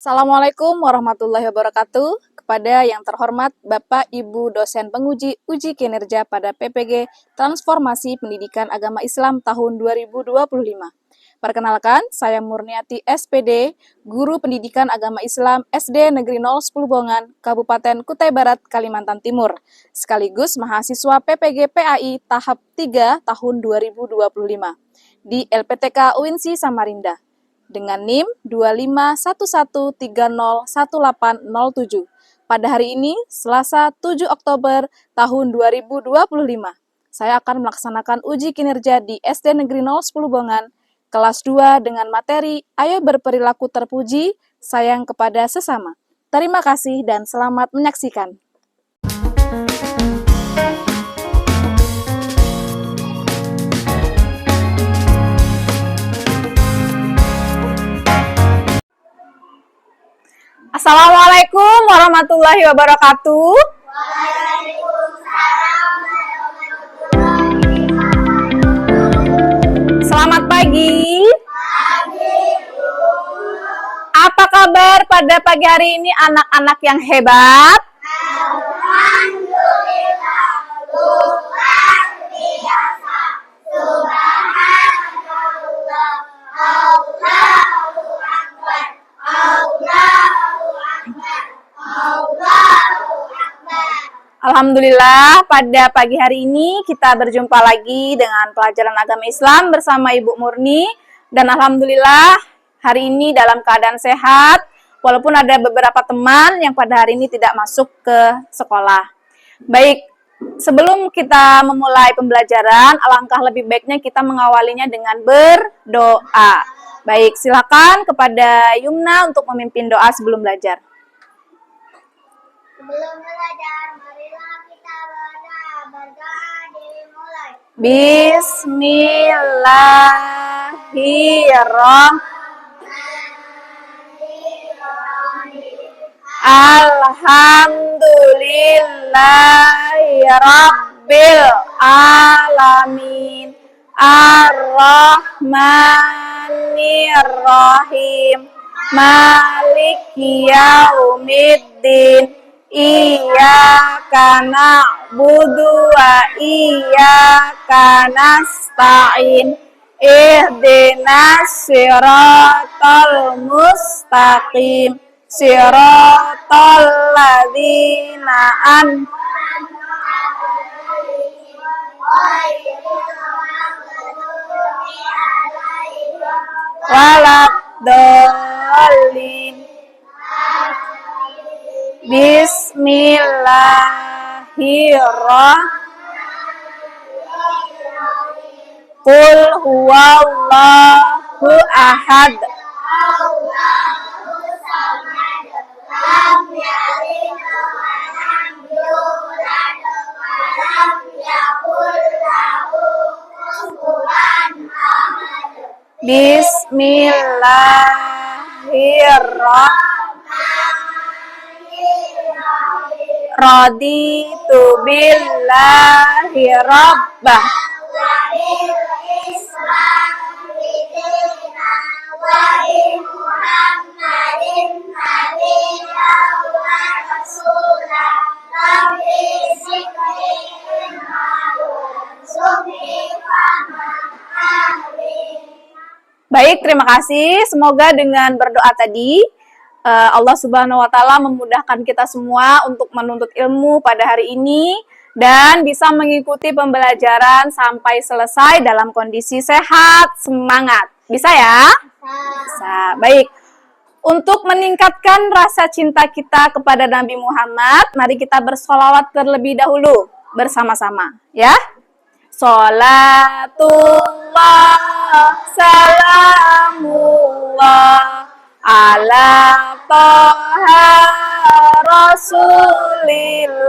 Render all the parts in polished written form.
Assalamualaikum warahmatullahi wabarakatuh. Kepada yang terhormat Bapak Ibu dosen penguji uji kinerja pada PPG Transformasi Pendidikan Agama Islam tahun 2025. Perkenalkan, saya Murniati SPD, Guru Pendidikan Agama Islam SD Negeri 010 Bongan, Kabupaten Kutai Barat, Kalimantan Timur, sekaligus mahasiswa PPG PAI tahap 3 tahun 2025 di LPTK UINSI Samarinda dengan NIM 2511301807. Pada hari ini, Selasa 7 Oktober tahun 2025, saya akan melaksanakan uji kinerja di SD Negeri 010 Bongan, kelas 2 dengan materi Ayo Berperilaku Terpuji, Sayang Kepada Sesama. Terima kasih dan selamat menyaksikan. Assalamualaikum warahmatullahi wabarakatuh. Selamat pagi. Apa kabar pada pagi hari ini anak-anak yang hebat? Alhamdulillah, luar biasa. Subhanallah, Allahu Akbar, Allahu Akbar, Allahu Akbar. Alhamdulillah, pada pagi hari ini kita berjumpa lagi dengan pelajaran agama Islam bersama Ibu Murni. Dan alhamdulillah, hari ini dalam keadaan sehat, walaupun ada beberapa teman yang pada hari ini tidak masuk ke sekolah. Baik, sebelum kita memulai pembelajaran, alangkah lebih baiknya kita mengawalinya dengan berdoa. Baik, silakan kepada Yumna untuk memimpin doa sebelum belajar. Sebelum belajar, marilah kita berdoa dimulai. Bismillahirrahmanirrahim. Alhamdulillahirabbil alamin. Ar-Rahmanir-Rahim. Maliki yaumiddin. Iyyaka na'budu wa iyyaka nasta'in. Ihdinas siratal mustaqim. Siratal ladzina waladhdallin. Bismillahirrahmanirrahim. Qul huwallahu ahad. Allahu samad, lam yalid wa lam yulad wa lam yakul lahu kufuwan ahad. Bismillahirrahmanirrahim. Raditu billahi rabbah. Baik, terima kasih. Semoga dengan berdoa tadi, Allah Subhanahu wa Ta'ala memudahkan kita semua untuk menuntut ilmu pada hari ini dan bisa mengikuti pembelajaran sampai selesai dalam kondisi sehat, semangat. Bisa ya? Bisa. Baik. Untuk meningkatkan rasa cinta kita kepada Nabi Muhammad, mari kita bersolawat terlebih dahulu bersama-sama, ya. Sholatullah, salamullah, ala toha rasulillah.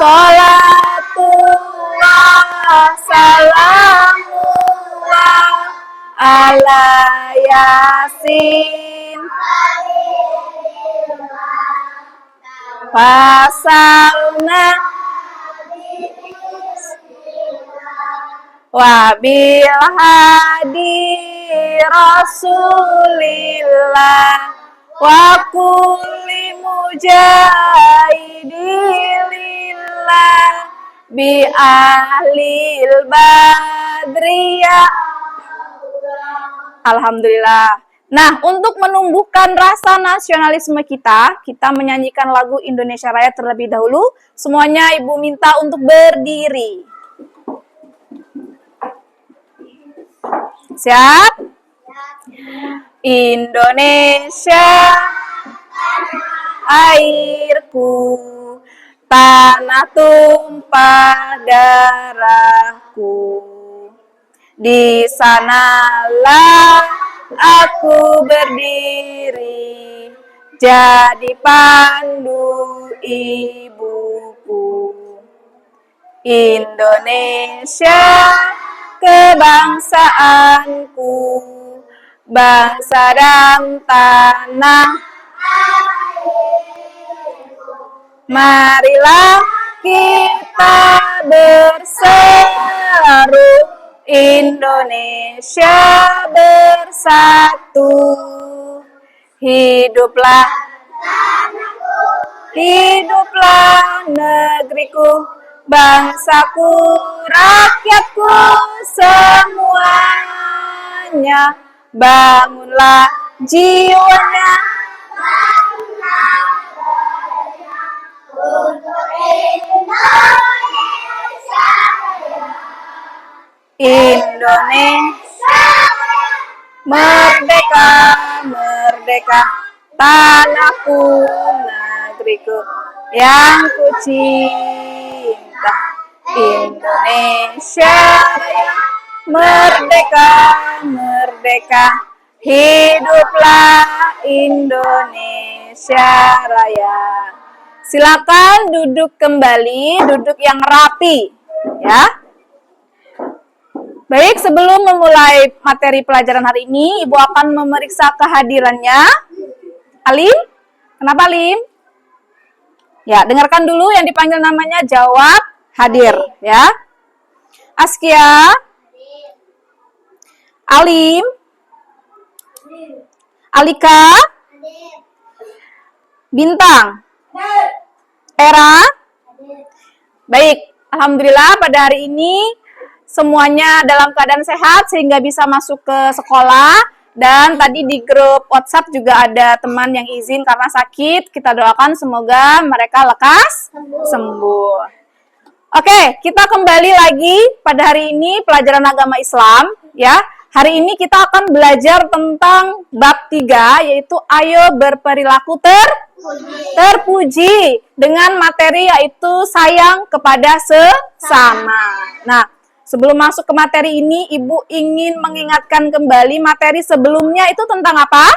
Sholatullah, salamullah, ala yasin. Fasalna wa bil hadi rasulillah wa kulli mujahidilillah bi ahlil badriyah. Alhamdulillah. Nah, untuk menumbuhkan rasa nasionalisme kita menyanyikan lagu Indonesia Raya terlebih dahulu. Semuanya Ibu minta untuk berdiri. Siap? Indonesia, airku, tanah tumpah darahku. Di sanalah aku berdiri, jadi pandu ibuku. Indonesia, kebangsaanku, bangsa dan tanah. Marilah kita berseru, Indonesia bersatu. Hiduplah, hiduplah negeriku, bangsaku, rakyatku semuanya. Bangunlah jiwanya untuk Indonesia. Indonesia merdeka, merdeka, tanahku, negeriku yang ku cinta. Indonesia Raya, merdeka, merdeka, hiduplah Indonesia Raya. Silakan duduk kembali, duduk yang rapi, ya. Baik, sebelum memulai materi pelajaran hari ini, Ibu akan memeriksa kehadirannya. Alim? Kenapa Alim? Ya, dengarkan dulu yang dipanggil namanya, jawab hadir, ya. Askia? Alim? Alika? Bintang? Era? Baik, alhamdulillah pada hari ini semuanya dalam keadaan sehat sehingga bisa masuk ke sekolah. Dan tadi di grup WhatsApp juga ada teman yang izin karena sakit. Kita doakan semoga mereka lekas sembuh. Oke, kita kembali lagi pada hari ini pelajaran agama Islam, ya. Hari ini kita akan belajar tentang bab 3, yaitu ayo berperilaku terpuji dengan materi yaitu sayang kepada sesama. Nah, sebelum masuk ke materi ini, Ibu ingin mengingatkan kembali materi sebelumnya itu tentang apa?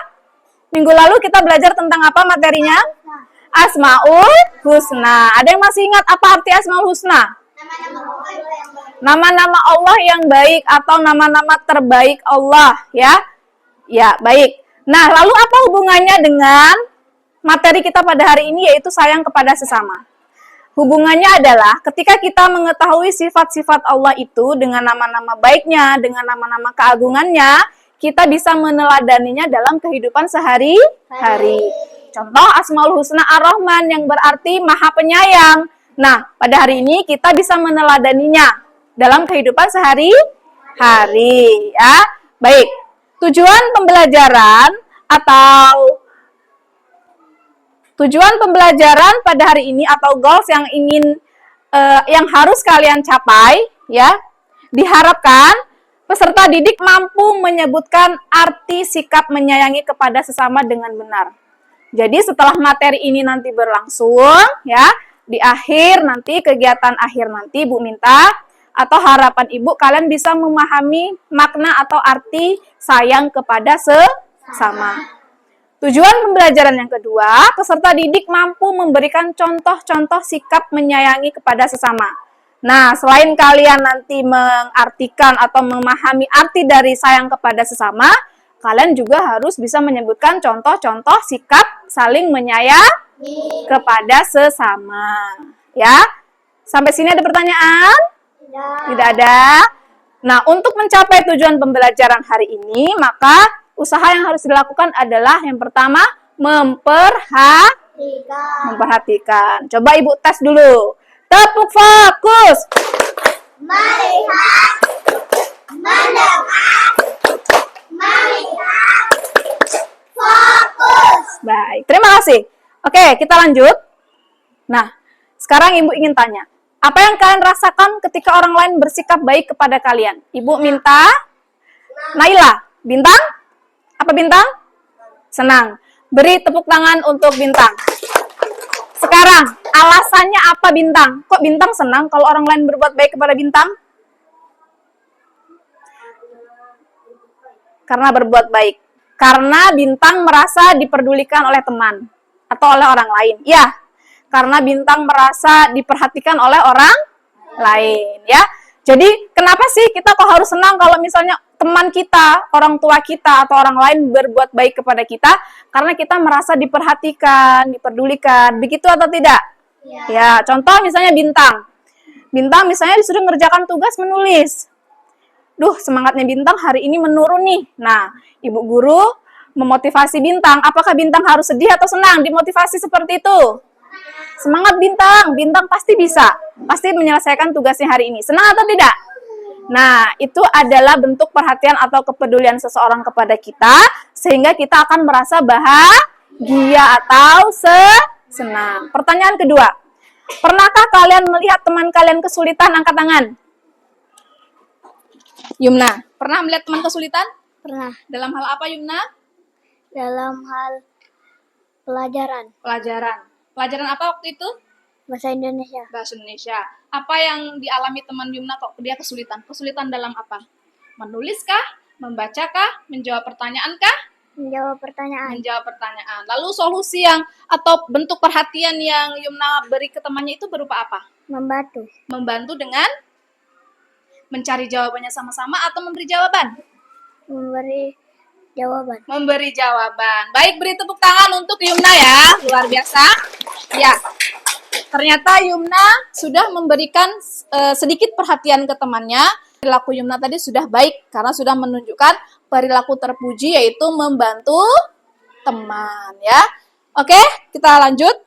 Minggu lalu kita belajar tentang apa materinya? Asmaul Husna. Ada yang masih ingat apa arti Asmaul Husna? Nama-nama Allah yang baik atau nama-nama terbaik Allah, ya. Ya, baik. Nah, lalu apa hubungannya dengan materi kita pada hari ini yaitu sayang kepada sesama? Hubungannya adalah ketika kita mengetahui sifat-sifat Allah itu dengan nama-nama baiknya, dengan nama-nama keagungannya, kita bisa meneladaninya dalam kehidupan sehari-hari. Contoh Asmaul Husna Ar-Rahman yang berarti Maha Penyayang. Nah, pada hari ini kita bisa meneladaninya dalam kehidupan sehari-hari, ya. Baik. Tujuan pembelajaran pada hari ini atau goals yang yang harus kalian capai, ya, diharapkan peserta didik mampu menyebutkan arti sikap menyayangi kepada sesama dengan benar. Jadi setelah materi ini nanti berlangsung, ya, di akhir nanti kegiatan akhir nanti Bu minta atau harapan Ibu kalian bisa memahami makna atau arti sayang kepada sesama. Tujuan pembelajaran yang kedua, peserta didik mampu memberikan contoh-contoh sikap menyayangi kepada sesama. Nah, selain kalian nanti mengartikan atau memahami arti dari sayang kepada sesama, kalian juga harus bisa menyebutkan contoh-contoh sikap saling menyayangi kepada sesama. Ya, sampai sini ada pertanyaan? Tidak ada. Nah, untuk mencapai tujuan pembelajaran hari ini, maka usaha yang harus dilakukan adalah yang pertama, Memperhatikan. Coba Ibu tes dulu. Tepuk fokus. Melihat, mendengar, melihat, fokus. Baik, terima kasih. Oke, kita lanjut. Nah, sekarang Ibu ingin tanya. Apa yang kalian rasakan ketika orang lain bersikap baik kepada kalian? Ibu minta Naila. Bintang? Apa Bintang? Senang. Beri tepuk tangan untuk Bintang. Sekarang, alasannya apa Bintang? Kok Bintang senang kalau orang lain berbuat baik kepada Bintang? Karena berbuat baik. Karena Bintang merasa diperdulikan oleh teman atau oleh orang lain. Ya, karena Bintang merasa diperhatikan oleh orang lain. Ya, jadi kenapa sih kita kok harus senang kalau misalnya teman kita, orang tua kita, atau orang lain berbuat baik kepada kita? Karena kita merasa diperhatikan, diperdulikan. Begitu atau tidak? Ya, contoh misalnya Bintang. Bintang misalnya disuruh ngerjakan tugas menulis. Duh, semangatnya Bintang hari ini menurun nih. Nah, Ibu Guru memotivasi Bintang. Apakah Bintang harus sedih atau senang dimotivasi seperti itu? Semangat Bintang, Bintang pasti bisa. Pasti menyelesaikan tugasnya hari ini. Senang atau tidak? Nah, itu adalah bentuk perhatian atau kepedulian seseorang kepada kita, sehingga kita akan merasa bahagia atau senang. Pertanyaan kedua, pernahkah kalian melihat teman kalian kesulitan? Angkat tangan. Yumna, pernah melihat teman kesulitan? Pernah. Dalam hal apa Yumna? Dalam hal pelajaran. Pelajaran apa waktu itu? Bahasa Indonesia. Bahasa Indonesia. Apa yang dialami teman Yumna kok dia kesulitan? Kesulitan dalam apa? Menuliskah? Membacakah? Menjawab pertanyaankah? Menjawab pertanyaan. Menjawab pertanyaan. Lalu solusi yang atau bentuk perhatian yang Yumna beri ke temannya itu berupa apa? Membantu. Membantu dengan mencari jawabannya sama-sama atau memberi jawaban? Memberi jawaban. Memberi jawaban. Baik, beri tepuk tangan untuk Yumna ya. Luar biasa. Ya. Ternyata Yumna sudah memberikan sedikit perhatian ke temannya. Perilaku Yumna tadi sudah baik karena sudah menunjukkan perilaku terpuji yaitu membantu teman ya. Oke, kita lanjut.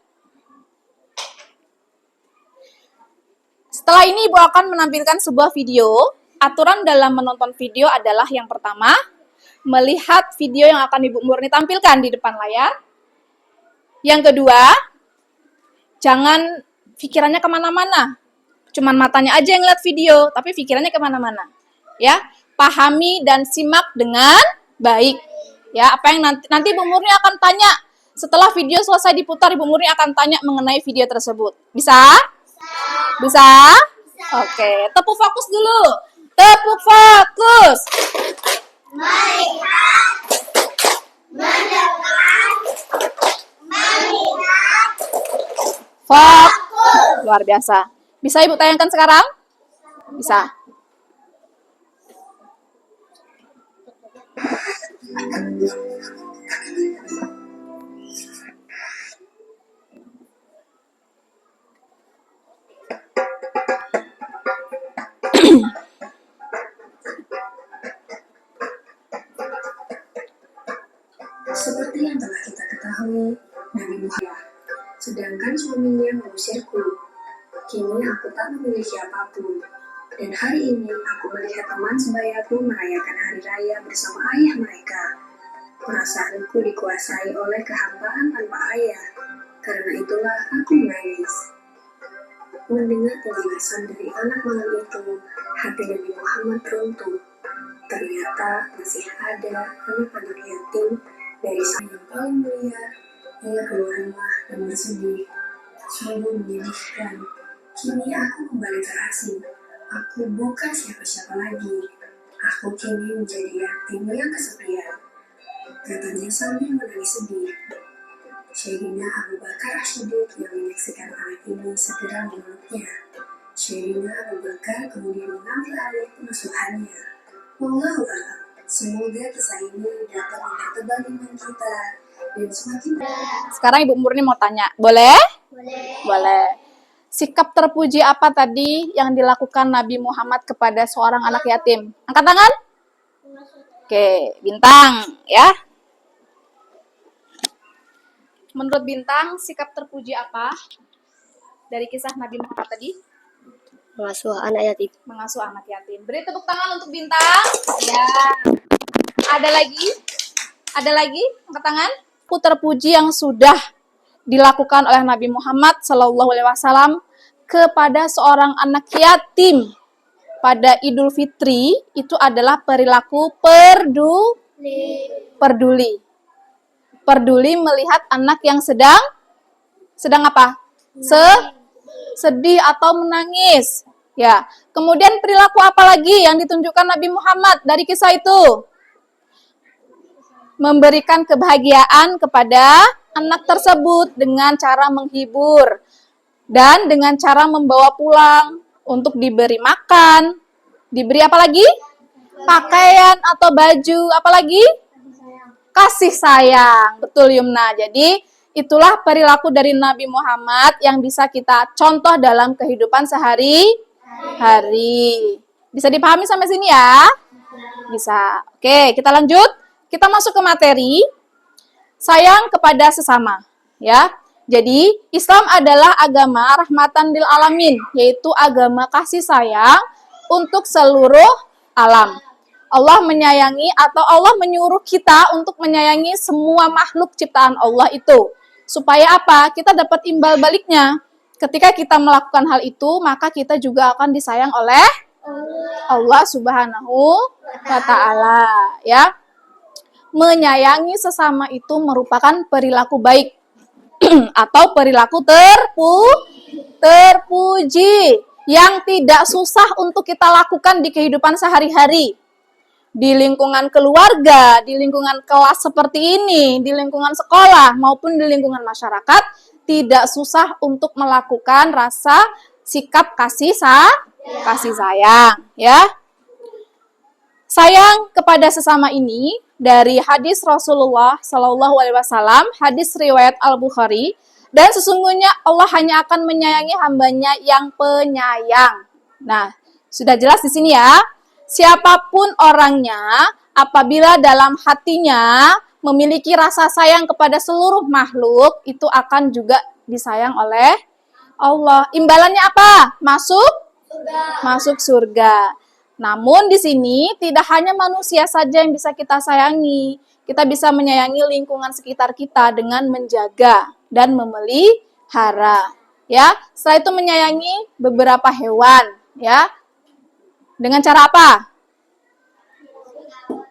Setelah ini Ibu akan menampilkan sebuah video. Aturan dalam menonton video adalah yang pertama, melihat video yang akan Ibu Murni tampilkan di depan layar. Yang kedua, jangan pikirannya kemana-mana. Cuman matanya aja yang lihat video, tapi pikirannya kemana-mana. Ya, pahami dan simak dengan baik. Ya, apa yang nanti Ibu Murni akan tanya setelah video selesai diputar, Ibu Murni akan tanya mengenai video tersebut. Bisa? Bisa? Oke, tepuk fokus dulu. Tepuk fokus. Melihat, mendengar, melihat, Fokus. Luar biasa. Bisa Ibu tayangkan sekarang? Bisa. Seperti yang telah kita ketahui, Nabi Muhammad, sedangkan suaminya mengusirku. Kini aku tak memiliki apapun, dan hari ini aku melihat teman sebayaku merayakan hari raya bersama ayah mereka. Perasaanku dikuasai oleh kehambaan tanpa ayah, karena itulah aku menangis. Mendengar penjelasan dari anak malam itu, hati Nabi Muhammad runtuh. Ternyata masih ada anak-anak yatim dari saya yang paling mulia. Ia keluar rumah dan bersedih. Sungguh menyedihkan. Kini aku kembali terasing. Aku bukan siapa-siapa lagi. Aku kini menjadi yatim yang kesepian, katanya sambil menangis sedih. Sayyidina Abu Bakar As-Siddiq yang menyaksikan anak ini segera memeluknya. Sayyidina Abu Bakar kemudian mengambil alih pengasuhannya. Wallahu a'lam. Semoga kisah ini dapat mempertebal iman kita dan semakin. Sekarang Ibu Murni mau tanya. Boleh? boleh. Boleh. Sikap terpuji apa tadi yang dilakukan Nabi Muhammad kepada seorang anak yatim? Angkat tangan. Oke, Bintang ya. Menurut Bintang, sikap terpuji apa dari kisah Nabi Muhammad tadi? Mengasuh anak yatim. Mengasuh anak yatim. Beri tepuk tangan untuk Bintang. Ya. Ada lagi? Ada lagi? Angkat tangan. Terpuji yang sudah dilakukan oleh Nabi Muhammad SAW kepada seorang anak yatim pada Idul Fitri itu adalah perilaku peduli. Peduli melihat anak yang sedang apa? Sedih atau menangis. Ya. Kemudian perilaku apa lagi yang ditunjukkan Nabi Muhammad dari kisah itu? Memberikan kebahagiaan kepada anak tersebut dengan cara menghibur dan dengan cara membawa pulang untuk diberi makan, diberi apa lagi? Pakaian atau baju, apa lagi? Kasih sayang. Betul Yumna. Jadi itulah perilaku dari Nabi Muhammad yang bisa kita contoh dalam kehidupan sehari-hari. Bisa dipahami sampai sini ya? Bisa. Oke, kita lanjut. Kita masuk ke materi sayang kepada sesama, ya. Jadi, Islam adalah agama rahmatan lil alamin, yaitu agama kasih sayang untuk seluruh alam. Allah menyayangi atau Allah menyuruh kita untuk menyayangi semua makhluk ciptaan Allah itu. Supaya apa? Kita dapat imbal baliknya. Ketika kita melakukan hal itu, maka kita juga akan disayang oleh Allah Subhanahu wa Ta'ala, ya. Menyayangi sesama itu merupakan perilaku baik atau perilaku terpuji yang tidak susah untuk kita lakukan di kehidupan sehari-hari. Di lingkungan keluarga, di lingkungan kelas seperti ini, di lingkungan sekolah maupun di lingkungan masyarakat, tidak susah untuk melakukan rasa sikap kasih sayang, ya. Sayang kepada sesama ini dari hadis Rasulullah Shallallahu Alaihi Wasallam, hadis riwayat Al Bukhari, dan sesungguhnya Allah hanya akan menyayangi hambanya yang penyayang. Nah, sudah jelas di sini ya. Siapapun orangnya, apabila dalam hatinya memiliki rasa sayang kepada seluruh makhluk, itu akan juga disayang oleh Allah. Imbalannya apa? Masuk surga. Namun di sini tidak hanya manusia saja yang bisa kita sayangi. Kita bisa menyayangi lingkungan sekitar kita dengan menjaga dan memelihara. Ya, setelah itu menyayangi beberapa hewan, ya. Dengan cara apa?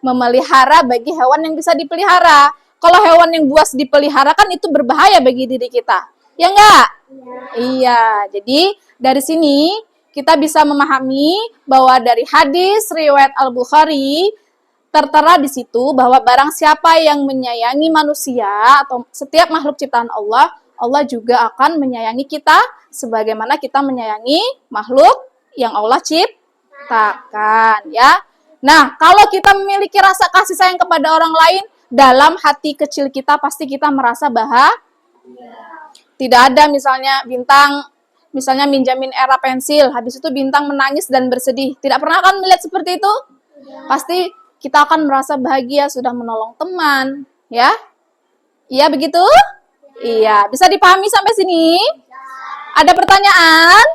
Memelihara bagi hewan yang bisa dipelihara. Kalau hewan yang buas dipelihara kan itu berbahaya bagi diri kita. Ya enggak? Iya. Jadi dari sini kita bisa memahami bahwa dari hadis riwayat Al-Bukhari tertera di situ bahwa barang siapa yang menyayangi manusia atau setiap makhluk ciptaan Allah, Allah juga akan menyayangi kita sebagaimana kita menyayangi makhluk yang Allah ciptakan, ya. Nah, kalau kita memiliki rasa kasih sayang kepada orang lain, dalam hati kecil kita pasti kita merasa bahagia. Tidak ada misalnya Bintang minjamin era pensil, habis itu Bintang menangis dan bersedih. Tidak pernah kan melihat seperti itu? Pasti kita akan merasa bahagia sudah menolong teman, ya? Iya begitu? Iya, bisa dipahami sampai sini? Ada pertanyaan?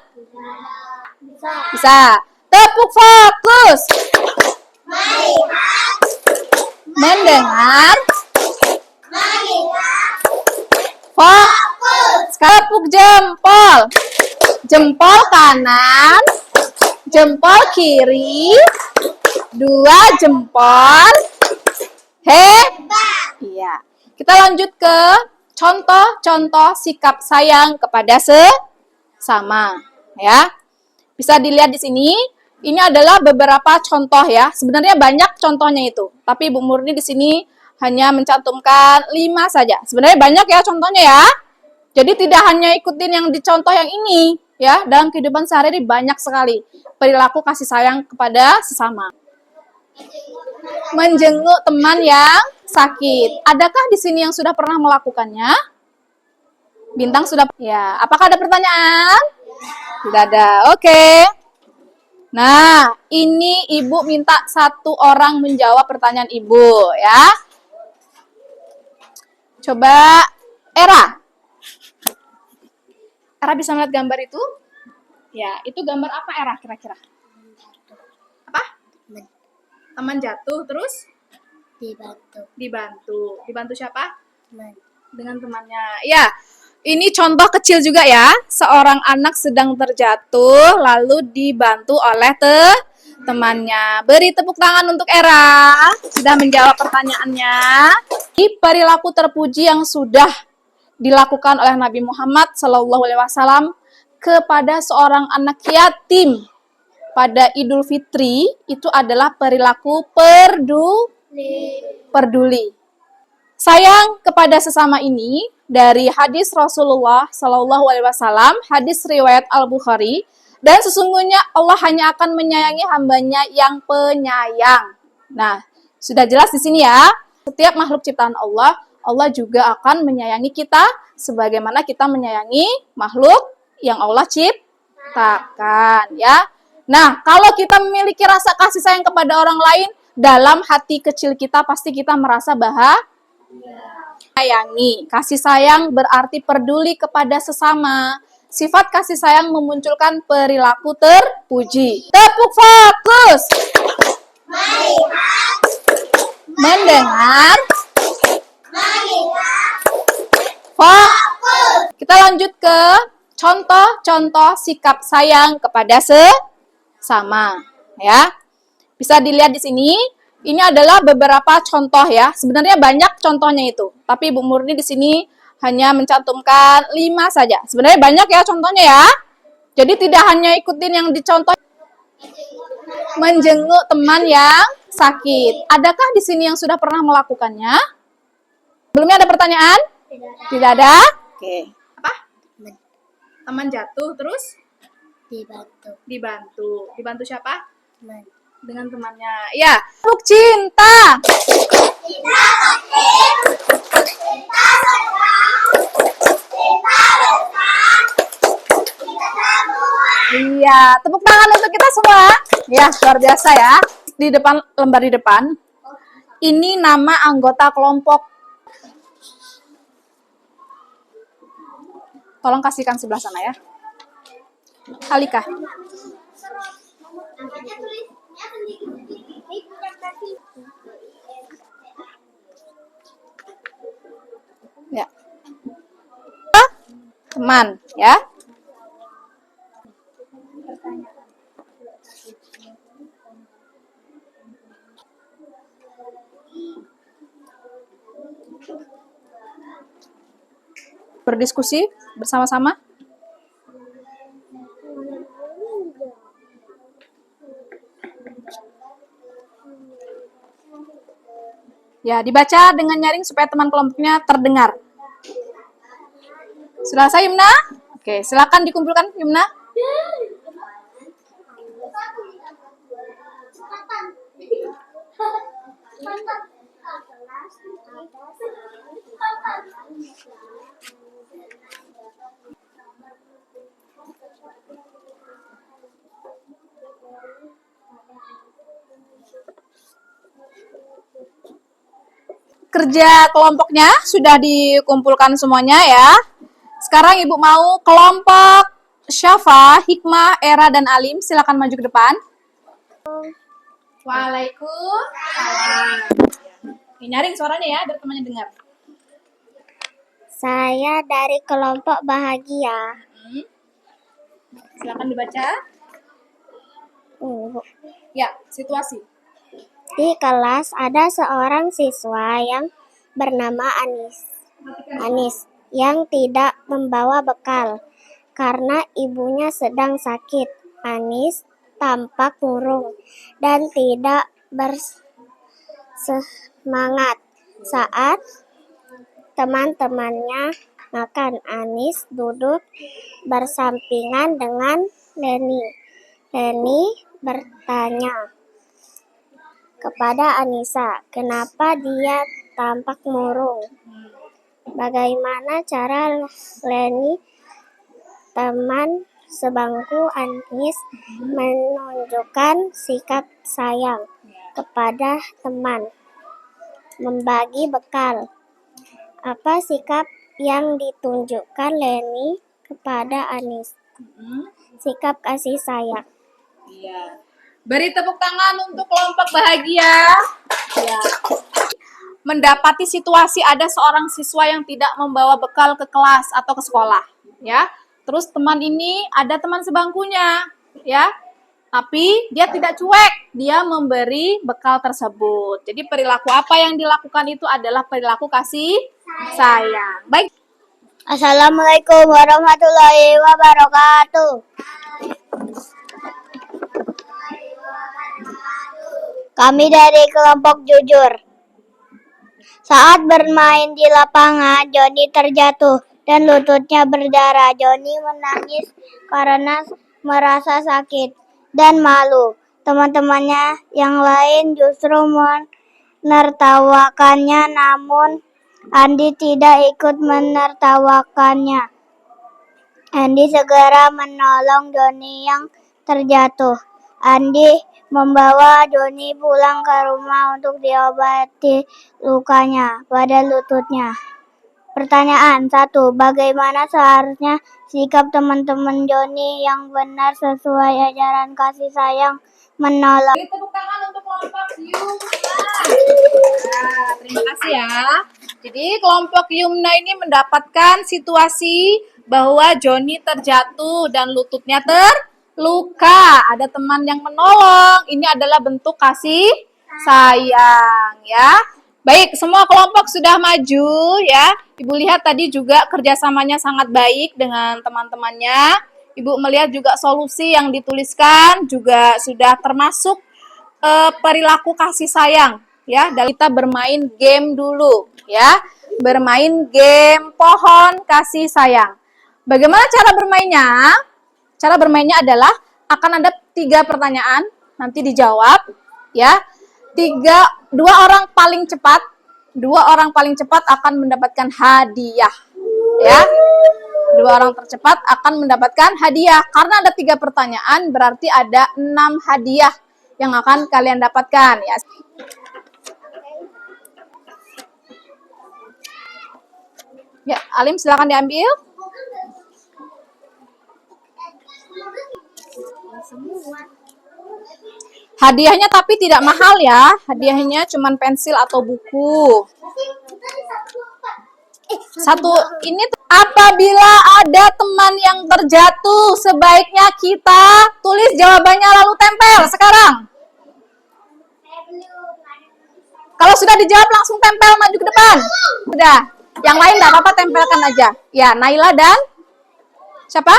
Bisa. Tepuk fokus. Mendengar. Fokus. Tepuk jempol. Jempol kanan, jempol kiri, 2 jempol. Hebat. Iya. Kita lanjut ke contoh-contoh sikap sayang kepada sesama, ya. Bisa dilihat di sini. Ini adalah beberapa contoh ya. Sebenarnya banyak contohnya itu, tapi Bu Murni di sini hanya mencantumkan 5 saja. Sebenarnya banyak ya contohnya ya. Jadi tidak hanya ikutin yang dicontoh yang ini, ya. Dalam kehidupan sehari-hari banyak sekali perilaku kasih sayang kepada sesama. Menjenguk teman yang sakit. Adakah di sini yang sudah pernah melakukannya? Bintang sudah. Ya. Apakah ada pertanyaan? Tidak ada. Oke. Nah, ini Ibu minta 1 orang menjawab pertanyaan Ibu, ya. Coba Era. Era bisa melihat gambar itu? Ya, itu gambar apa Era kira-kira? Apa? Teman jatuh, terus? Dibantu. Dibantu siapa? Teman. Dengan temannya. Ya, ini contoh kecil juga ya. Seorang anak sedang terjatuh, lalu dibantu oleh temannya. Beri tepuk tangan untuk Era. Sudah menjawab pertanyaannya. Ini perilaku terpuji yang sudah dilakukan oleh Nabi Muhammad SAW kepada seorang anak yatim pada Idul Fitri itu adalah perilaku peduli. Sayang kepada sesama ini dari hadis Rasulullah SAW, hadis riwayat Al-Bukhari, dan sesungguhnya Allah hanya akan menyayangi hambanya yang penyayang. Nah, sudah jelas di sini ya. Setiap makhluk ciptaan Allah, Allah juga akan menyayangi kita sebagaimana kita menyayangi makhluk yang Allah ciptakan ya. Nah, kalau kita memiliki rasa kasih sayang kepada orang lain, dalam hati kecil kita pasti kita merasa sayangi. Kasih sayang berarti peduli kepada sesama. Sifat kasih sayang memunculkan perilaku terpuji. Tepuk fokus. Mendengar. Fokus. Kita lanjut ke contoh-contoh sikap sayang kepada sesama, ya. Bisa dilihat di sini. Ini adalah beberapa contoh ya. Sebenarnya banyak contohnya itu, tapi Ibu Murni di sini hanya mencantumkan 5 saja. Sebenarnya banyak ya contohnya ya. Jadi tidak hanya ikutin yang dicontoh. Menjenguk teman yang sakit. Adakah di sini yang sudah pernah melakukannya? Belumnya ada pertanyaan? Tidak ada? Oke. Apa? Teman jatuh terus? Dibantu. Dibantu siapa? Teman. Dengan temannya. Ya, peluk cinta. Iya, tepuk tangan untuk kita semua. Ya, luar biasa ya. Di depan, lembar di depan. Ini nama anggota kelompok. Tolong kasihkan sebelah sana ya. Halika. Ya. Teman, ya. Berdiskusi bersama-sama. Ya, dibaca dengan nyaring supaya teman kelompoknya terdengar. Sudah selesai, Yumna? Oke, silakan dikumpulkan, Yumna. Kerja kelompoknya sudah dikumpulkan semuanya ya. Sekarang Ibu mau kelompok Syafa, Hikmah, Era, dan Alim. Silakan maju ke depan. Waalaikumsalam. Nyaring suaranya ya, biar temannya dengar. Saya dari kelompok bahagia. Silakan dibaca. Ya, situasi. Di kelas ada seorang siswa yang bernama Anis yang tidak membawa bekal karena ibunya sedang sakit. Anis tampak murung dan tidak bersemangat saat teman-temannya makan. Anis duduk bersampingan dengan Leni. Leni bertanya kepada Anissa, kenapa dia tampak murung? Bagaimana cara Leni, teman sebangku Anis, menunjukkan sikap sayang kepada teman? Membagi bekal. Apa sikap yang ditunjukkan Leni kepada Anis. Sikap kasih sayang. Iya. Beri tepuk tangan untuk kelompok bahagia. Ya. Mendapati situasi ada seorang siswa yang tidak membawa bekal ke kelas atau ke sekolah, ya. Terus teman ini ada teman sebangkunya, ya. Tapi dia tidak cuek, dia memberi bekal tersebut. Jadi perilaku apa yang dilakukan itu adalah perilaku kasih sayang. Baik. Assalamualaikum warahmatullahi wabarakatuh. Kami dari kelompok jujur. Saat bermain di lapangan, Joni terjatuh dan lututnya berdarah. Joni menangis karena merasa sakit dan malu. Teman-temannya yang lain justru menertawakannya, namun Andi tidak ikut menertawakannya. Andi segera menolong Joni yang terjatuh. Andi membawa Joni pulang ke rumah untuk diobati lukanya pada lututnya. Pertanyaan 1. Bagaimana seharusnya sikap teman-teman Joni yang benar sesuai ajaran kasih sayang menolong? Beri tepuk tangan untuk kelompok Yumna. Terima kasih ya. Jadi kelompok Yumna ini mendapatkan situasi bahwa Joni terjatuh dan lututnya terluka. Ada teman yang menolong. Ini adalah bentuk kasih sayang ya. Baik, semua kelompok sudah maju ya. Ibu lihat tadi juga kerjasamanya sangat baik dengan teman-temannya. Ibu melihat juga solusi yang dituliskan juga sudah termasuk perilaku kasih sayang ya. Dan kita bermain game dulu ya. Bermain game pohon kasih sayang. Bagaimana cara bermainnya? Cara bermainnya adalah akan ada 3 pertanyaan nanti dijawab ya. 2 orang paling cepat akan mendapatkan hadiah ya. 2 orang tercepat akan mendapatkan hadiah. Karena ada 3 pertanyaan berarti ada 6 hadiah yang akan kalian dapatkan ya. Ya, Alim silakan diambil. Hadiahnya tapi tidak mahal ya. Hadiahnya cuma pensil atau buku. Satu ini, apabila ada teman yang terjatuh, sebaiknya kita tulis jawabannya lalu tempel sekarang. Kalau sudah dijawab langsung tempel maju ke depan. Udah, yang lain enggak apa-apa, tempelkan aja. Ya, Naila dan siapa?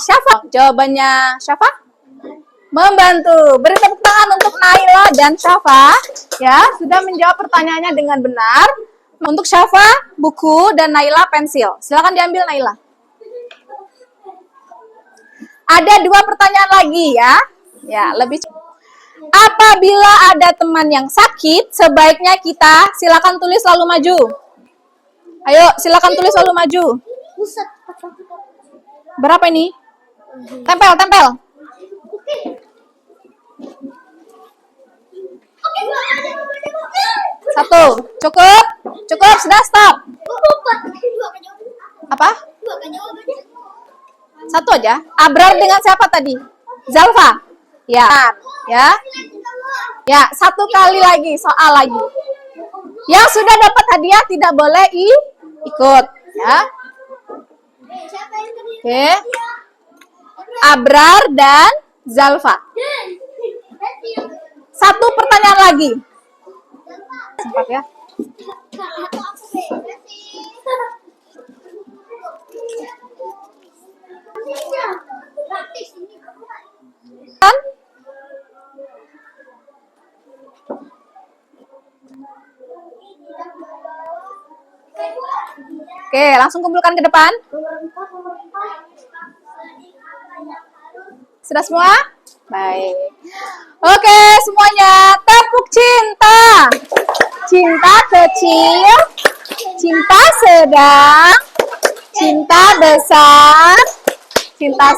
Syafa. Jawabannya Syafa? Membantu. Beri tepuk tangan untuk Naila dan Syafa. Ya, sudah menjawab pertanyaannya dengan benar. Untuk Syafa, buku, dan Naila, pensil. Silakan diambil, Naila. Ada 2 pertanyaan lagi ya. Ya, lebih. Apabila ada teman yang sakit, sebaiknya kita silakan tulis lalu maju. Ayo, silakan tulis lalu maju. Berapa ini? Tempel. 1. Cukup, sudah stop. Apa? 1 aja. Abrar dengan siapa tadi? Zalfa. Ya. Ya, 1 kali lagi, soal lagi. Yang sudah dapat hadiah tidak boleh ikut, ya. Oke. Abrar dan Zalfa. 1 pertanyaan lagi. Sempat ya. Kan? Oke, langsung kumpulkan ke depan. Sudah semua? Baik. Oke, semuanya tepuk cinta. Cinta kecil, cinta sedang, cinta besar, cinta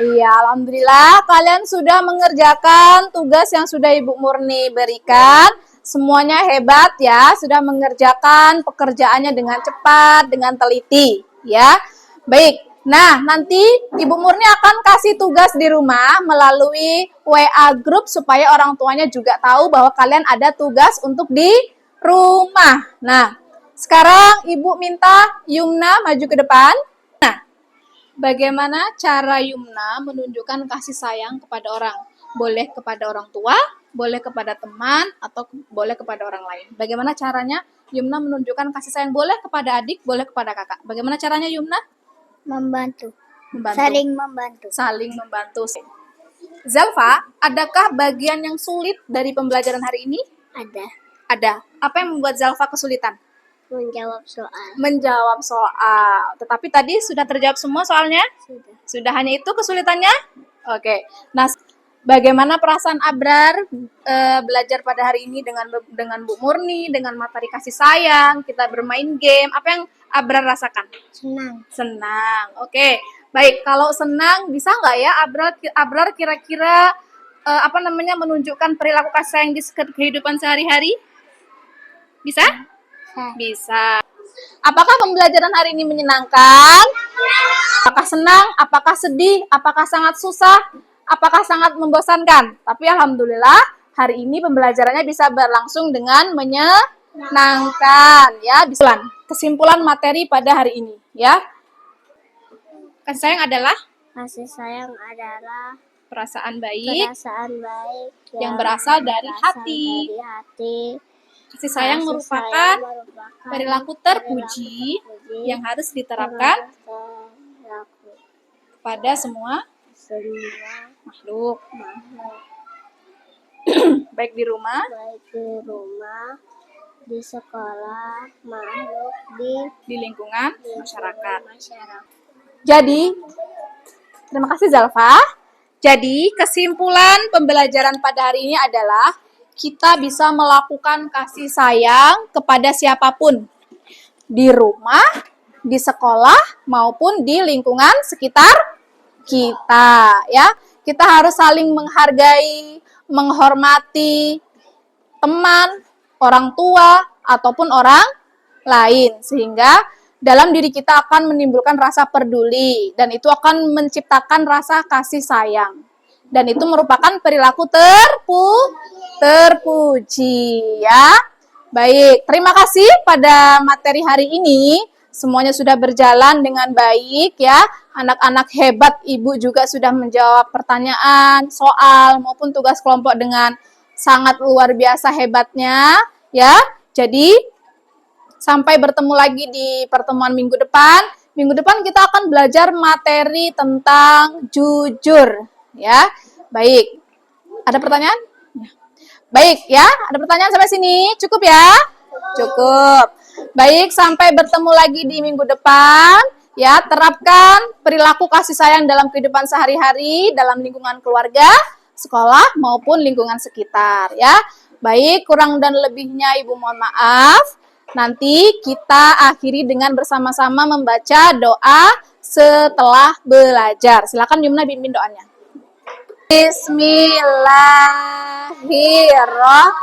Iya, alhamdulillah kalian sudah mengerjakan tugas yang sudah Ibu Murni berikan. Semuanya hebat ya, sudah mengerjakan pekerjaannya dengan cepat, dengan teliti ya. Baik. Nah, nanti Ibu Murni akan kasih tugas di rumah melalui WA group supaya orang tuanya juga tahu bahwa kalian ada tugas untuk di rumah. Nah, sekarang Ibu minta Yumna maju ke depan. Nah, bagaimana cara Yumna menunjukkan kasih sayang kepada orang? Boleh kepada orang tua, boleh kepada teman, atau boleh kepada orang lain. Bagaimana caranya Yumna menunjukkan kasih sayang? Boleh kepada adik, boleh kepada kakak. Bagaimana caranya Yumna? Membantu. Membantu. Saling membantu. Saling membantu. Zalfa, adakah bagian yang sulit dari pembelajaran hari ini? Ada. Ada. Apa yang membuat Zalfa kesulitan? Menjawab soal. Menjawab soal. Tetapi tadi sudah terjawab semua soalnya? Sudah. Sudah, hanya itu kesulitannya? Oke. Nah, bagaimana perasaan Abrar belajar pada hari ini dengan Bu Murni, dengan materi kasih sayang, kita bermain game. Apa yang Abrar rasakan? Senang. Senang. Oke. Baik, kalau senang bisa nggak ya Abrar kira-kira menunjukkan perilaku kasih sayang di kehidupan sehari-hari? Bisa? Bisa. Apakah pembelajaran hari ini menyenangkan? Apakah senang? Apakah sedih? Apakah sangat susah? Apakah sangat membosankan? Tapi alhamdulillah hari ini pembelajarannya bisa berlangsung dengan menyenangkan ya. Kesimpulan materi pada hari ini ya. Kasih sayang adalah perasaan baik yang berasal dari hati. Kasih sayang merupakan perilaku terpuji yang harus diterapkan pada semua makhluk. Baik di rumah, di sekolah, makhluk, di lingkungan masyarakat. Jadi, terima kasih Zalfa. Jadi, kesimpulan pembelajaran pada hari ini adalah kita bisa melakukan kasih sayang kepada siapapun. Di rumah, di sekolah, maupun di lingkungan sekitar kita. Ya, kita harus saling menghargai, menghormati teman, orang tua, ataupun orang lain. Sehingga dalam diri kita akan menimbulkan rasa peduli dan itu akan menciptakan rasa kasih sayang. Dan itu merupakan perilaku terpuji ya. Baik, terima kasih pada materi hari ini. Semuanya sudah berjalan dengan baik ya. Anak-anak hebat, Ibu juga sudah menjawab pertanyaan, soal maupun tugas kelompok dengan sangat luar biasa hebatnya ya. Jadi sampai bertemu lagi di pertemuan minggu depan. Minggu depan kita akan belajar materi tentang jujur. Ya, baik. Ada pertanyaan? Baik ya, ada pertanyaan sampai sini? Cukup ya? Cukup. Baik, sampai bertemu lagi di minggu depan. Ya, terapkan perilaku kasih sayang dalam kehidupan sehari-hari, dalam lingkungan keluarga, sekolah, maupun lingkungan sekitar. Ya, baik, kurang dan lebihnya Ibu mohon maaf. Nanti kita akhiri dengan bersama-sama membaca doa setelah belajar. Silakan Yumna pimpin doanya. Bismillahirrahmanirrahim.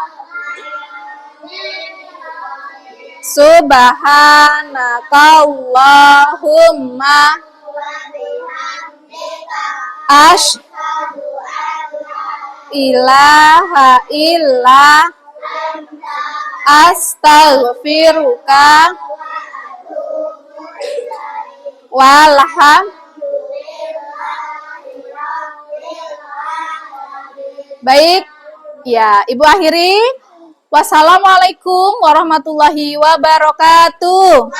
Subhanakallahumma asyhadu ilaha illa astaghfiruka walham. Baik, ya Ibu akhiri. Wassalamualaikum warahmatullahi wabarakatuh.